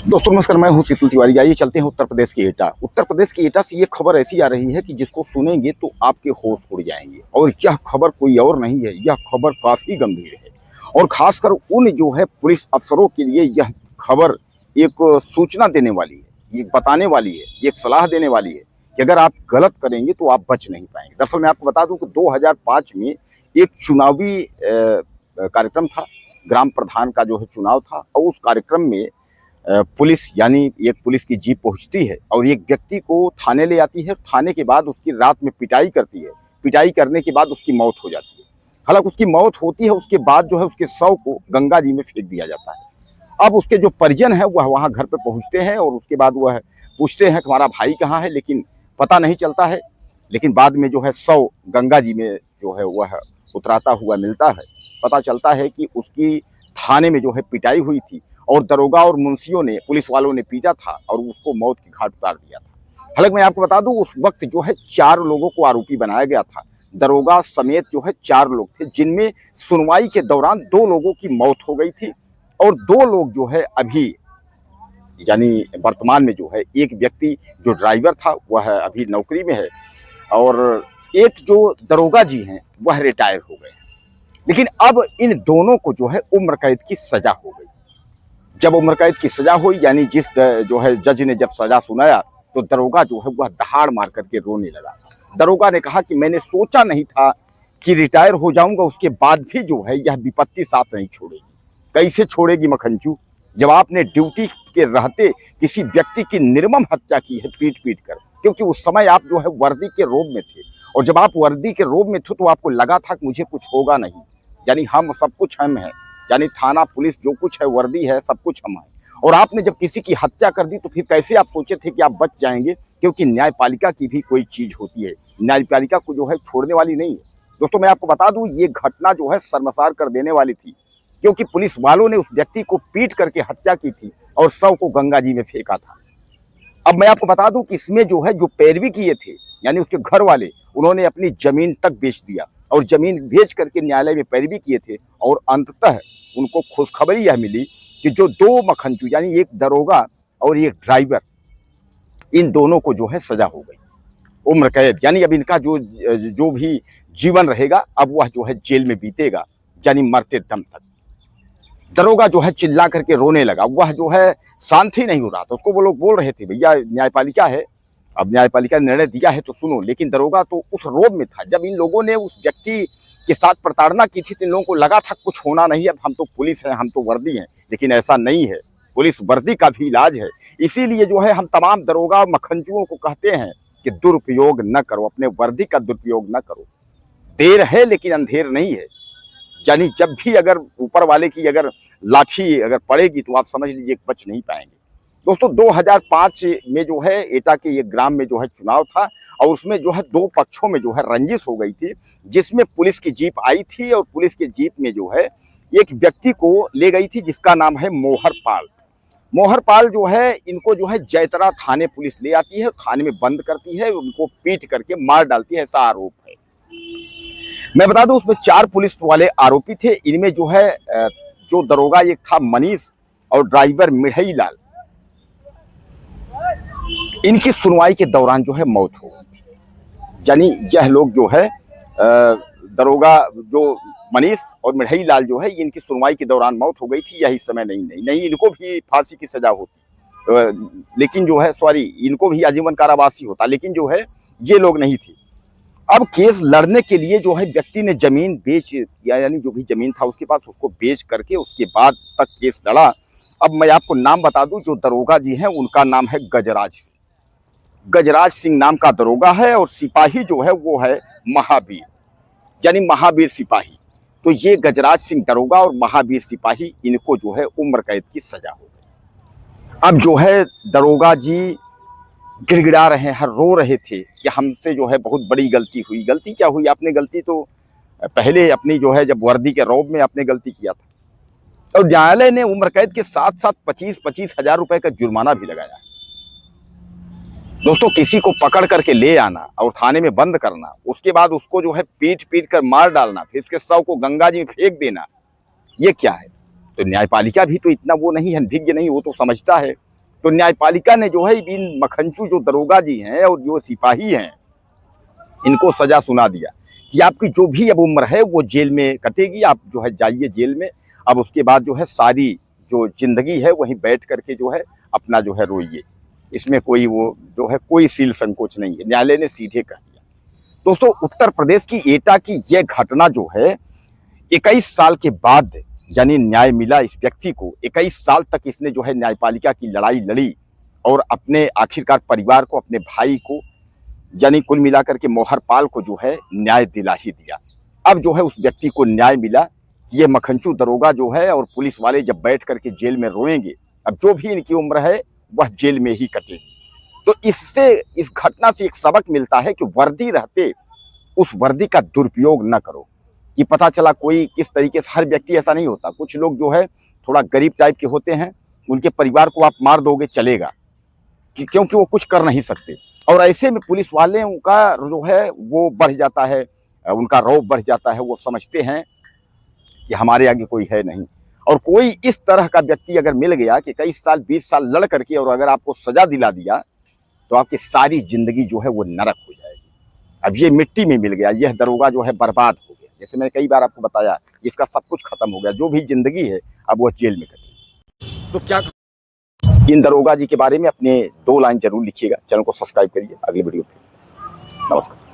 दोस्तों नमस्कार, मैं हूं शीतल तिवारी। आइए चलते हैं उत्तर प्रदेश की एटा। उत्तर प्रदेश की एटा से ये खबर ऐसी आ रही है कि जिसको सुनेंगे तो आपके होश उड़ जाएंगे। और यह खबर कोई और नहीं है, यह खबर काफी गंभीर है। और खासकर उन जो है पुलिस अफसरों के लिए यह खबर एक सूचना देने वाली है, एक बताने वाली है, एक सलाह देने वाली है कि अगर आप गलत करेंगे तो आप बच नहीं पाएंगे। दरअसल मैं आपको बता दूं कि 2005 में एक चुनावी कार्यक्रम था, ग्राम प्रधान का जो है चुनाव था। और उस कार्यक्रम में पुलिस यानी एक पुलिस की जीप पहुंचती है और एक व्यक्ति को थाने ले आती है। थाने के बाद उसकी रात में पिटाई करती है। पिटाई करने के बाद उसकी मौत हो जाती है। हालांकि उसकी मौत होती है, उसके बाद जो है उसके शव को गंगा जी में फेंक दिया जाता है। अब उसके जो परिजन है वह वहाँ घर पे पहुँचते हैं और उसके बाद वह पूछते हैं कि हमारा भाई कहाँ है, लेकिन पता नहीं चलता है। लेकिन बाद में जो है शव गंगा जी में जो है वह उतराता हुआ मिलता है। पता चलता है कि उसकी थाने में जो है पिटाई हुई थी और दरोगा और मुंशियों ने, पुलिस वालों ने पीटा था और उसको मौत की घाट उतार दिया था। हालांकि मैं आपको बता दूं उस वक्त जो है 4 लोगों को आरोपी बनाया गया था। दरोगा समेत जो है 4 लोग थे, जिनमें सुनवाई के दौरान 2 लोगों की मौत हो गई थी और 2 लोग जो है अभी यानी वर्तमान में जो है, एक व्यक्ति जो ड्राइवर था वह अभी नौकरी में है और एक जो दरोगा जी हैं वह रिटायर हो गए। लेकिन अब इन दोनों को जो है उम्र कैद की सजा हो गई। जब उम्र कैद की सजा हुई यानी जिस जो है जज ने जब सजा सुनाया तो दरोगा जो है वह दहाड़ मार करके रोने लगा। दरोगा ने कहा कि मैंने सोचा नहीं था कि रिटायर हो जाऊंगा, उसके बाद भी जो है यह विपत्ति साथ नहीं छोड़ेगी। कैसे छोड़ेगी मखनचू, जब आपने ड्यूटी के रहते किसी व्यक्ति की निर्मम हत्या की है पीट पीट कर, क्योंकि उस समय आप जो है वर्दी के रोब में थे। और जब आप वर्दी के रोब में थे तो आपको लगा था कि मुझे कुछ होगा नहीं, यानी हम सब कुछ हम हैं, यानी थाना पुलिस जो कुछ है, वर्दी है, सब कुछ हम हैं। और आपने जब किसी की हत्या कर दी तो फिर कैसे आप सोचे थे कि आप बच जाएंगे, क्योंकि न्यायपालिका की भी कोई चीज होती है, न्यायपालिका को जो है छोड़ने वाली नहीं है। दोस्तों मैं आपको बता दूं ये घटना जो है शर्मसार कर देने वाली थी, क्योंकि पुलिस वालों ने उस व्यक्ति को पीट करके हत्या की थी और शव को गंगा जी में फेंका था। अब मैं आपको बता दूं कि इसमें जो है जो पैरवी किए थे यानी उसके घर वाले, उन्होंने अपनी जमीन तक बेच दिया और जमीन बेच करके न्यायालय में पैरवी किए थे। और अंततः उनको खुशखबरी यह मिली कि जो 2 मखनचू यानी एक दरोगा और एक ड्राइवर, इन दोनों को जो है सजा हो गई, उम्र कैद। यानी अब इनका जो भी जीवन रहेगा अब वह जो है जेल में बीतेगा, यानी मरते दम तक। दरोगा जो है चिल्ला करके रोने लगा, वह जो है शांति नहीं हो रहा था। उसको वो लोग बोल रहे थे भैया न्यायपालिका है, अब न्यायपालिका ने निर्णय दिया है तो सुनो। लेकिन दरोगा तो उस रोब में था। जब इन लोगों ने उस व्यक्ति के साथ प्रताड़ना की थी तो इन लोगों को लगा था कुछ होना नहीं है, अब हम तो पुलिस हैं, हम तो वर्दी हैं। लेकिन ऐसा नहीं है, पुलिस वर्दी का भी इलाज है। इसीलिए जो है हम तमाम दरोगा मखनजुओं को कहते हैं कि दुरुपयोग न करो, अपने वर्दी का दुरुपयोग न करो। देर है लेकिन अंधेर नहीं है। यानी जब भी अगर ऊपर वाले की अगर लाठी अगर पड़ेगी तो आप समझ लीजिए बच नहीं पाएंगे। दोस्तों 2005 में जो है एटा के एक ग्राम में जो है चुनाव था और उसमें जो है 2 पक्षों में जो है रंजिश हो गई थी, जिसमें पुलिस की जीप आई थी और पुलिस की जीप में जो है एक व्यक्ति को ले गई थी जिसका नाम है मोहर पाल। मोहर पाल जो है इनको जो है जैतरा थाने पुलिस ले आती है, थाने में बंद करती है, उनको पीट करके मार डालती है, ऐसा आरोप है। मैं बता दूं उसमें 4 पुलिस वाले आरोपी थे। इनमें जो है जो दरोगा एक था मनीष और ड्राइवर मिढ़ई लाल, इनकी सुनवाई के दौरान जो है मौत हो गई थी। यानी यह लोग जो है दरोगा जो मनीष और मिढ़ई लाल जो है इनकी सुनवाई के दौरान मौत हो गई थी। यही समय नहीं इनको भी फांसी की सजा होती, लेकिन जो है सॉरी इनको भी आजीवन कारावासी होता, लेकिन जो है ये लोग नहीं थी। अब केस लड़ने के लिए जो है व्यक्ति ने जमीन बेच, यानी जो भी जमीन था उसके पास उसको बेच करके उसके बाद तक केस लड़ा। अब मैं आपको नाम बता दूं, जो दरोगा जी हैं उनका नाम है गजराज सिंह। गजराज सिंह नाम का दरोगा है और सिपाही जो है वो है महावीर, यानी महावीर सिपाही। तो ये गजराज सिंह दरोगा और महावीर सिपाही, इनको जो है उम्र कैद की सजा हो गई। अब जो है दरोगा जी गिड़गिड़ा रहे हैं, रो रहे थे कि हमसे जो है बहुत बड़ी गलती हुई। गलती क्या हुई, आपने गलती तो पहले अपनी जो है जब वर्दी के रौब में आपने गलती किया था। और न्यायालय ने उम्र कैद के साथ साथ 25-25 हजार रुपए का जुर्माना भी लगाया है। दोस्तों किसी को पकड़ करके ले आना और थाने में बंद करना, उसके बाद उसको जो है पीट पीट कर मार डालना, फिर इसके शव को गंगा जी में फेंक देना, ये क्या है। तो न्यायपालिका भी तो इतना वो नहीं है, भिज्ञ नहीं, वो तो समझता है तो न्यायपालिका ने जो है इन मखनचू जो दरोगा जी हैं और जो सिपाही हैं, इनको सजा सुना दिया कि आपकी जो भी अब उम्र है वो जेल में कटेगी, आप जो है जाइए जेल में। अब उसके बाद जो है सारी जो जिंदगी है वहीं बैठ करके जो है अपना जो है रोइए, इसमें कोई वो जो है कोई सील संकोच नहीं है। न्यायालय ने सीधे कह दिया। दोस्तों, उत्तर प्रदेश की एटा की यह घटना जो है 21 साल के बाद यानी न्याय मिला इस व्यक्ति को। 21 साल तक इसने जो है न्यायपालिका की लड़ाई लड़ी और अपने आखिरकार परिवार को, अपने भाई को, यानी कुल मिलाकर के मोहरपाल को जो है न्याय दिला ही दिया। अब जो है उस व्यक्ति को न्याय मिला। ये मखनचू दरोगा जो है और पुलिस वाले जब बैठ करके जेल में रोएंगे, अब जो भी इनकी उम्र है वह जेल में ही कटेगी। तो इससे, इस घटना से एक सबक मिलता है कि वर्दी रहते उस वर्दी का दुरुपयोग न करो। कि पता चला कोई किस तरीके से, हर व्यक्ति ऐसा नहीं होता, कुछ लोग जो है थोड़ा गरीब टाइप के होते हैं, उनके परिवार को आप मार दोगे चलेगा, क्योंकि वो कुछ कर नहीं सकते। और ऐसे में पुलिस वाले उनका जो है वो बढ़ जाता है, उनका रौब बढ़ जाता है। वो समझते हैं कि हमारे आगे कोई है नहीं। और कोई इस तरह का व्यक्ति अगर मिल गया कि 21 साल 20 साल लड़ करके और अगर आपको सजा दिला दिया, तो आपकी सारी जिंदगी जो है वो नरक हो जाएगी। अब ये मिट्टी में मिल गया, यह दरोगा जो है बर्बाद हो गया। जैसे मैंने कई बार आपको बताया, इसका सब कुछ खत्म हो गया, जो भी जिंदगी है अब वो जेल में कटेगी। तो क्या इन दरोगा जी के बारे में अपने 2 लाइन जरूर लिखिएगा। चैनल को सब्सक्राइब करिए। अगली वीडियो पे नमस्कार।